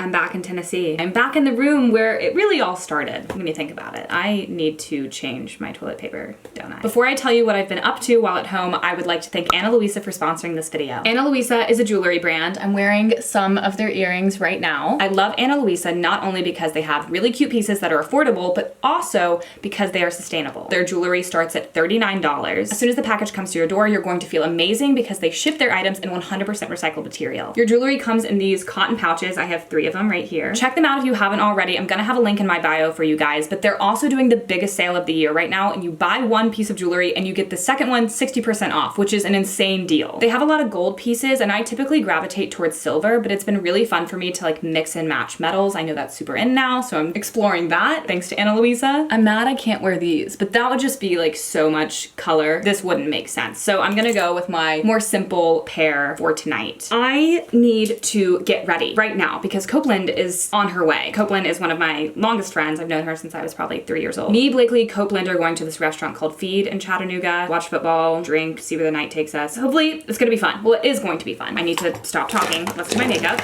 I'm back in Tennessee. I'm back in the room where it really all started, when you think about it. I need to change my toilet paper, don't I? Before I tell you what I've been up to while at home, I would like to thank Ana Luisa for sponsoring this video. Ana Luisa is a jewelry brand. I'm wearing some of their earrings right now. I love Ana Luisa not only because they have really cute pieces that are affordable, but also because they are sustainable. Their jewelry starts at $39. As soon as the package comes to your door, you're going to feel amazing because they ship their items in 100% recycled material. Your jewelry comes in these cotton pouches. I have 3 of them right here. Check them out if you haven't already. I'm gonna have a link in my bio for you guys, but they're also doing the biggest sale of the year right now, and you buy one piece of jewelry and you get the second one 60% off, which is an insane deal. They have a lot of gold pieces, and I typically gravitate towards silver, but it's been really fun for me to like mix and match metals. I know that's super in now, so I'm exploring that thanks to Ana Luisa. I'm mad I can't wear these, but that would just be like so much color. This wouldn't make sense. So I'm gonna go with my more simple pair for tonight. I need to get ready right now because Copeland is on her way. Copeland is one of my longest friends. I've known her since I was probably 3 years old. Me, Blakely, Copeland are going to this restaurant called Feed in Chattanooga, watch football, drink, see where the night takes us. Hopefully it's gonna be fun. Well, it is going to be fun. I need to stop talking. Let's do my makeup.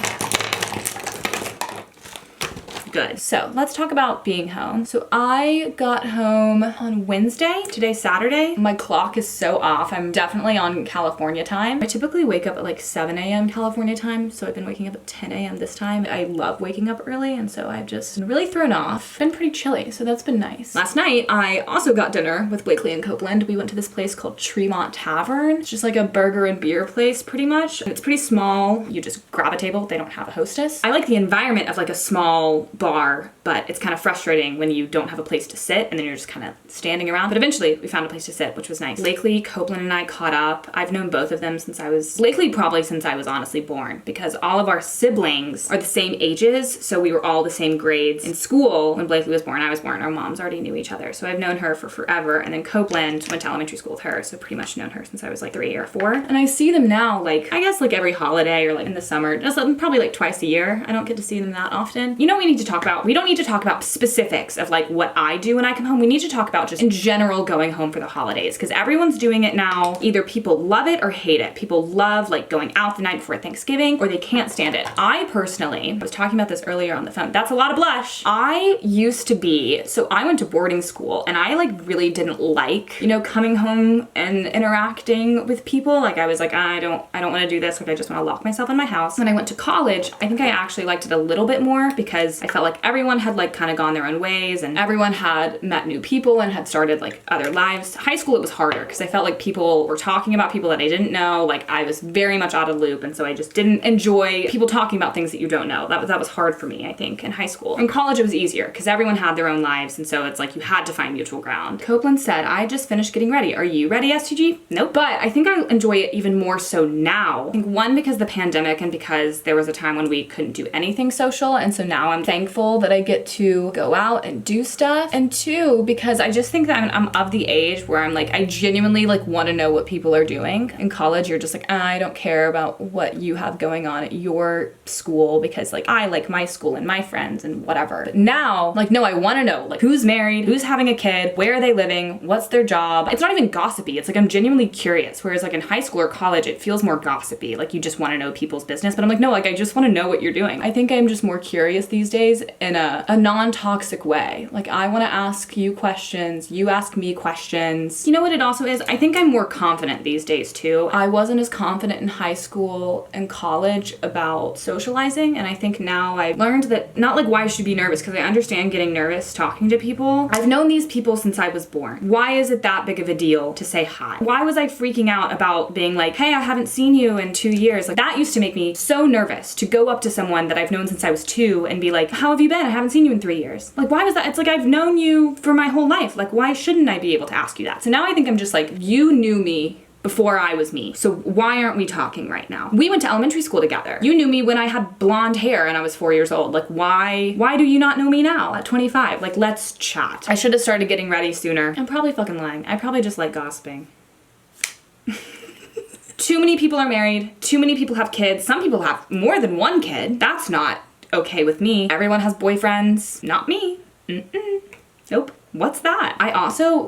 Good. So let's talk about being home. So I got home on Wednesday. Today's Saturday. My clock is so off. I'm definitely on California time. I typically wake up at like 7 a.m. California time, so I've been waking up at 10 a.m. this time. I love waking up early, and so I've just been really thrown off. Been pretty chilly, so that's been nice. Last night, I also got dinner with Blakely and Copeland. We went to this place called Tremont Tavern. It's just like a burger and beer place, pretty much. And it's pretty small. You just grab a table. They don't have a hostess. I like the environment of like a small bar, but it's kind of frustrating when you don't have a place to sit and then you're just kind of standing around. But eventually we found a place to sit, which was nice. Blakely, Copeland, and I caught up. I've known both of them since I was, Blakely probably since I was honestly born, because all of our siblings are the same ages, so we were all the same grades in school. When Blakely was born, I was born, our moms already knew each other. So I've known her for forever. And then Copeland went to elementary school with her, so pretty much known her since I was like 3 or 4. And I see them now, like, I guess like every holiday or like in the summer, just probably like twice a year. I don't get to see them that often. You know what we need to talk about? We don't need to talk about specifics of like what I do when I come home. We need to talk about just in general going home for the holidays, because everyone's doing it now. Either people love it or hate it. People love like going out the night before Thanksgiving, or they can't stand it. I personally, I was talking about this earlier on the phone. That's a lot of blush. I used to be, so I went to boarding school and I like really didn't like, you know, coming home and interacting with people. Like I was like, I don't want to do this. Like I just want to lock myself in my house. When I went to college, I think I actually liked it a little bit more because I felt like everyone had like kind of gone their own ways and everyone had met new people and had started like other lives. High school, it was harder because I felt like people were talking about people that I didn't know. Like I was very much out of the loop, and so I just didn't enjoy people talking about things that you don't know. That was hard for me, I think, in high school. In college, it was easier because everyone had their own lives, and so it's like you had to find mutual ground. Copeland said, I just finished getting ready. Are you ready, STG? Nope. But I think I enjoy it even more so now. I think one, because of the pandemic and because there was a time when we couldn't do anything social, and so now I'm thankful that I get to go out and do stuff. And 2, because I just think that I'm of the age where I'm like, I genuinely like want to know what people are doing. In college, you're just like, I don't care about what you have going on at your school because like I like my school and my friends and whatever. But now, like, no, I want to know like who's married, who's having a kid, where are they living, what's their job. It's not even gossipy. It's like I'm genuinely curious. Whereas like in high school or college, it feels more gossipy. Like you just want to know people's business. But I'm like, no, like I just want to know what you're doing. I think I'm just more curious these days in a non-toxic way. Like I want to ask you questions, you ask me questions. You know what it also is? I think I'm more confident these days too. I wasn't as confident in high school and college about socializing, and I think now I learned that not like why I should be nervous, because I understand getting nervous talking to people. I've known these people since I was born. Why is it that big of a deal to say hi? Why was I freaking out about being like, hey, I haven't seen you in 2 years? Like that used to make me so nervous to go up to someone that I've known since I was 2 and be like, how have you been? I haven't seen you in 3 years. Like why was that? It's like I've known you for my whole life. Like why shouldn't I be able to ask you that? So now I think I'm just like, you knew me before I was me. So why aren't we talking right now? We went to elementary school together. You knew me when I had blonde hair and I was 4 years old. Like why do you not know me now at 25? Like let's chat. I should have started getting ready sooner. I'm probably fucking lying. I probably just like gossiping. Too many people are married. Too many people have kids. Some people have more than one kid. That's not okay with me. Everyone has boyfriends. Not me. Nope. what's that?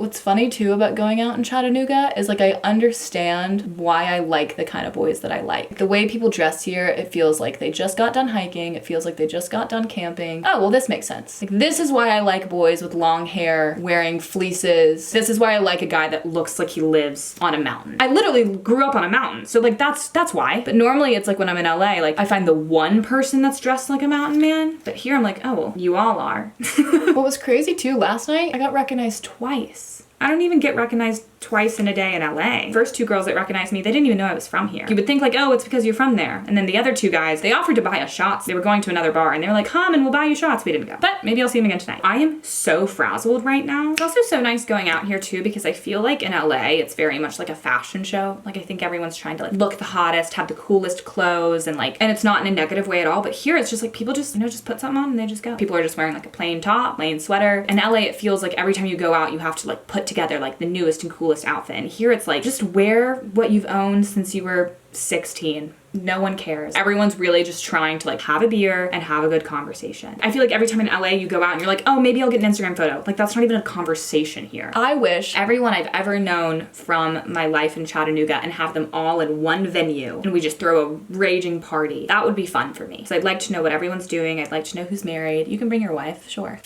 What's funny too about going out in Chattanooga is like I understand why I like the kind of boys that I like. The way people dress here, it feels like they just got done hiking. It feels like they just got done camping. Oh, well, this makes sense. Like, this is why I like boys with long hair wearing fleeces. This is why I like a guy that looks like he lives on a mountain. I literally grew up on a mountain, so like that's why. But normally it's like when I'm in LA, like I find the one person that's dressed like a mountain man, but here I'm like, oh, well, you all are. What was crazy too, last night I got recognized twice. I don't even get recognized twice in a day in LA. First two girls that recognized me, they didn't even know I was from here. You would think like, oh, it's because you're from there. And then the other two guys, they offered to buy us shots. They were going to another bar and they were like, come and we'll buy you shots. We didn't go. But maybe I'll see them again tonight. I am so frazzled right now. It's also so nice going out here too because I feel like in LA, it's very much like a fashion show. Like I think everyone's trying to like look the hottest, have the coolest clothes and it's not in a negative way at all. But here it's just like people just, just put something on and they just go. People are just wearing like a plain top, plain sweater. In LA, it feels like every time you go out, you have to like put together like the newest and coolest outfit. And here it's like, just wear what you've owned since you were 16. No one cares. Everyone's really just trying to like have a beer and have a good conversation. I feel like every time in LA you go out and you're like, oh, maybe I'll get an Instagram photo. Like that's not even a conversation here. I wish everyone I've ever known from my life in Chattanooga and have them all in one venue and we just throw a raging party. That would be fun for me. So I'd like to know what everyone's doing. I'd like to know who's married. You can bring your wife, sure.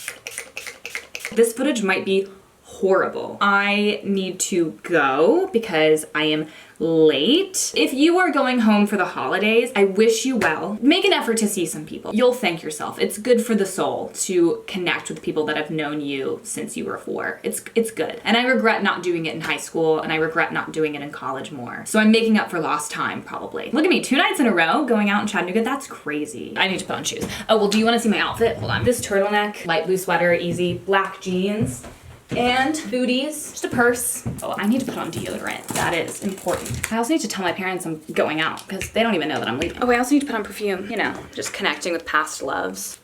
This footage might be horrible. I need to go because I am late. If you are going home for the holidays, I wish you well. Make an effort to see some people. You'll thank yourself. It's good for the soul to connect with people that have known you since you were 4. It's good. And I regret not doing it in high school and I regret not doing it in college more. So I'm making up for lost time probably. Look at me, 2 nights in a row going out in Chattanooga. That's crazy. I need to put on shoes. Oh, well, do you want to see my outfit? Hold on. This turtleneck, light blue sweater, easy, black jeans, and booties, just a purse. Oh, I need to put on deodorant. That is important. I also need to tell my parents I'm going out because they don't even know that I'm leaving. Oh, I also need to put on perfume. Just connecting with past loves.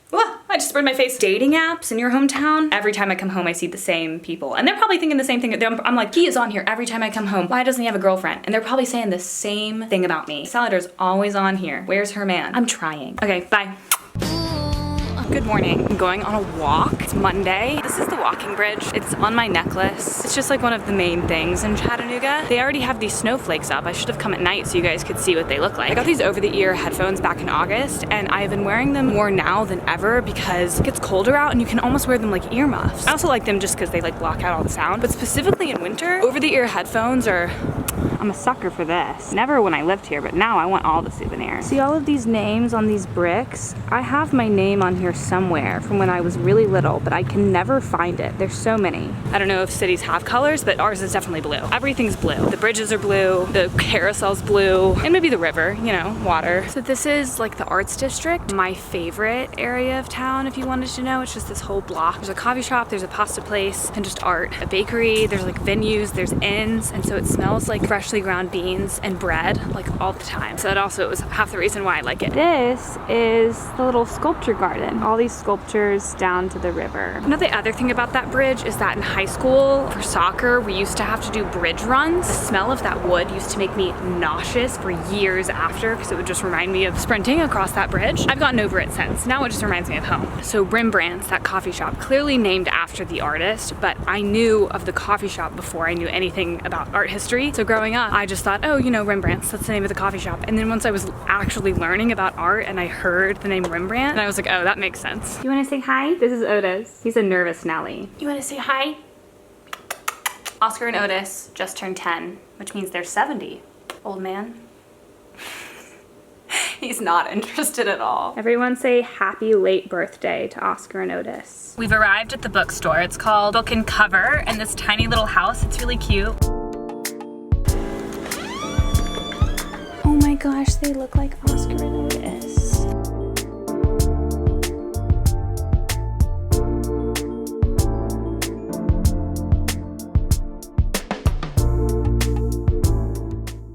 Whoa, I just burned my face. Dating apps in your hometown? Every time I come home, I see the same people. And they're probably thinking the same thing. I'm like, he is on here every time I come home. Why doesn't he have a girlfriend? And they're probably saying the same thing about me. Salader's always on here. Where's her man? I'm trying. Okay, bye. Good morning. I'm going on a walk. It's Monday. This is the walking bridge. It's on my necklace. It's just like one of the main things in Chattanooga. They already have these snowflakes up. I should have come at night so you guys could see what they look like. I got these over-the-ear headphones back in August and I've been wearing them more now than ever because it gets colder out and you can almost wear them like earmuffs. I also like them just because they like block out all the sound, but specifically in winter, over-the-ear headphones are... I'm a sucker for this. Never when I lived here, but now I want all the souvenirs. See all of these names on these bricks? I have my name on here somewhere from when I was really little, but I can never find it. There's so many. I don't know if cities have colors, but ours is definitely blue. Everything's blue. The bridges are blue, the carousel's blue, and maybe the river, water. So this is like the arts district, my favorite area of town, if you wanted to know. It's just this whole block. There's a coffee shop, there's a pasta place, and just art. A bakery, there's like venues, there's inns, and so it smells like freshly ground beans and bread like all the time. So that also was half the reason why I like it. This is the little sculpture garden. All these sculptures down to the river. The other thing about that bridge is that in high school for soccer, we used to have to do bridge runs. The smell of that wood used to make me nauseous for years after because it would just remind me of sprinting across that bridge. I've gotten over it since. Now it just reminds me of home. So Rembrandt's, that coffee shop, clearly named after the artist, but I knew of the coffee shop before I knew anything about art history. So growing up, I just thought, oh, Rembrandt's, that's the name of the coffee shop. And then once I was actually learning about art and I heard the name Rembrandt, and I was like, oh, that makes sense. You wanna say hi? This is Otis. He's a nervous Nelly. You wanna say hi? Oscar and Otis just turned 10, which means they're 70. Old man. He's not interested at all. Everyone say happy late birthday to Oscar and Otis. We've arrived at the bookstore. It's called Book and Cover, and this tiny little house, it's really cute. Oh my gosh, they look like Oscar and Otis.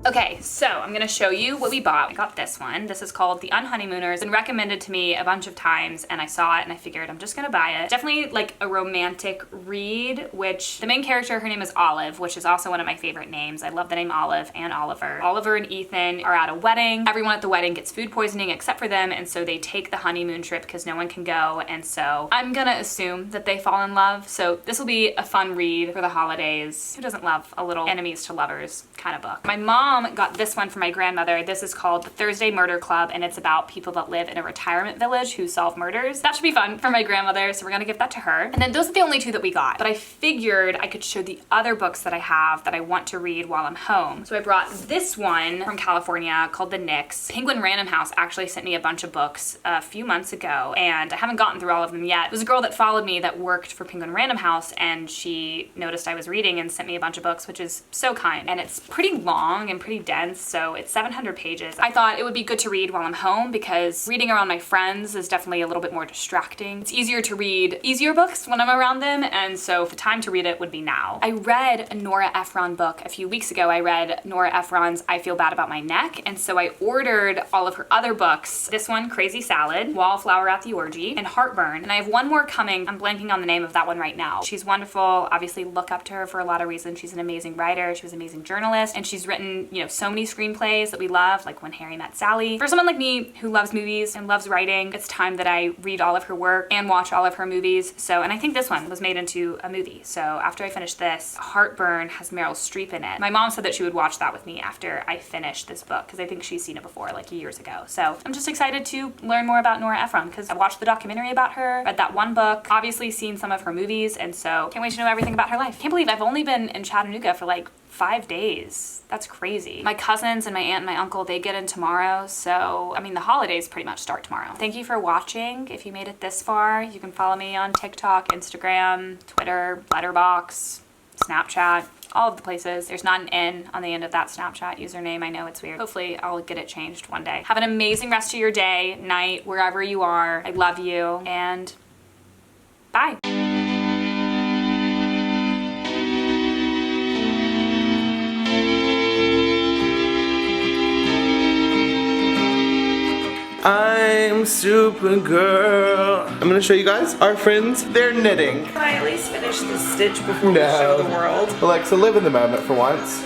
Okay, so I'm I'm gonna show you what we bought. I got this one. This is called The Unhoneymooners. It's been recommended to me a bunch of times and I saw it and I figured I'm just gonna buy it. Definitely like a romantic read, which the main character, her name is Olive, which is also one of my favorite names. I love the name Olive and Oliver. Oliver and Ethan are at a wedding. Everyone at the wedding gets food poisoning except for them, and so they take the honeymoon trip because no one can go, and so I'm gonna assume that they fall in love. So this will be a fun read for the holidays. Who doesn't love a little enemies to lovers kind of book? My mom got this one for my grandmother. This is called The Thursday Murder Club, and it's about people that live in a retirement village who solve murders. That should be fun for my grandmother, so we're gonna give that to her. And then those are the only two that we got, but I figured I could show the other books that I have that I want to read while I'm home. So I brought this one from California called The Nix. Penguin Random House actually sent me a bunch of books a few months ago, and I haven't gotten through all of them yet. It was a girl that followed me that worked for Penguin Random House, and she noticed I was reading and sent me a bunch of books, which is so kind. And it's pretty long and pretty dense, so it's 700 pages. I thought it would be good to read while I'm home because reading around my friends is definitely a little bit more distracting. It's easier to read easier books when I'm around them, and so the time to read it would be now. I read a Nora Ephron book a few weeks ago. I read Nora Ephron's I Feel Bad About My Neck, and so I ordered all of her other books. This one, Crazy Salad, Wallflower at the Orgy, and Heartburn. And I have one more coming. I'm blanking on the name of that one right now. She's wonderful. Obviously look up to her for a lot of reasons. She's an amazing writer. She was an amazing journalist, and she's written, you know, so many screenplays that we love, like When Harry Met Sally. For someone like me who loves movies and loves writing, it's time that I read all of her work and watch all of her movies. So, and I think this one was made into a movie. So after I finish this, Heartburn has Meryl Streep in it. My mom said that she would watch that with me after I finished this book because I think she's seen it before, like years ago. So I'm just excited to learn more about Nora Ephron because I watched the documentary about her, read that one book, obviously seen some of her movies, and so can't wait to know everything about her life. Can't believe I've only been in Chattanooga for like 5 days. That's crazy. My cousins and my aunt and my uncle, they get in tomorrow. So, I mean, the holidays pretty much start tomorrow. Thank you for watching. If you made it this far, you can follow me on TikTok, Instagram, Twitter, letterboxd, Snapchat, all of the places. There's not an N on the end of that Snapchat username. I know it's weird. Hopefully I'll get it changed one day. Have an amazing rest of your day, night, wherever you are. I love you, and bye. I'm Supergirl. I'm gonna show you guys our friends. They're knitting. Can I at least finish this stitch before we show the world? Alexa, live in the moment for once.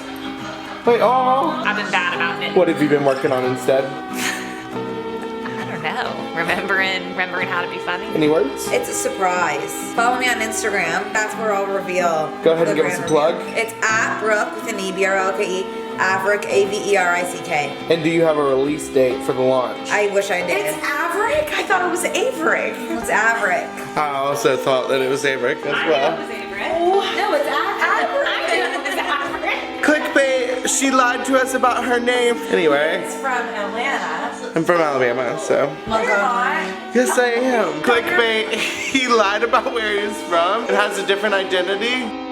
Wait, oh. I've been bad about it. What have you been working on instead? I don't know. Remembering how to be funny. Any words? It's a surprise. Follow me on Instagram. That's where I'll reveal. Go ahead and give us a plug. It's at Brooke with an E, B-R-O-K-E, Averick, A-V-E-R-I-C-K. And do you have a release date for the launch? I wish I did. It's Averick? I thought it was Averick. It's Averick. I also thought that it was Averick as well. No, it's Averick. I knew it was Averick. Clickbait, she lied to us about her name. Anyway, It's from Atlanta. I'm from Alabama, so. Yes, I am. Clickbait, he lied about where he was from and has a different identity.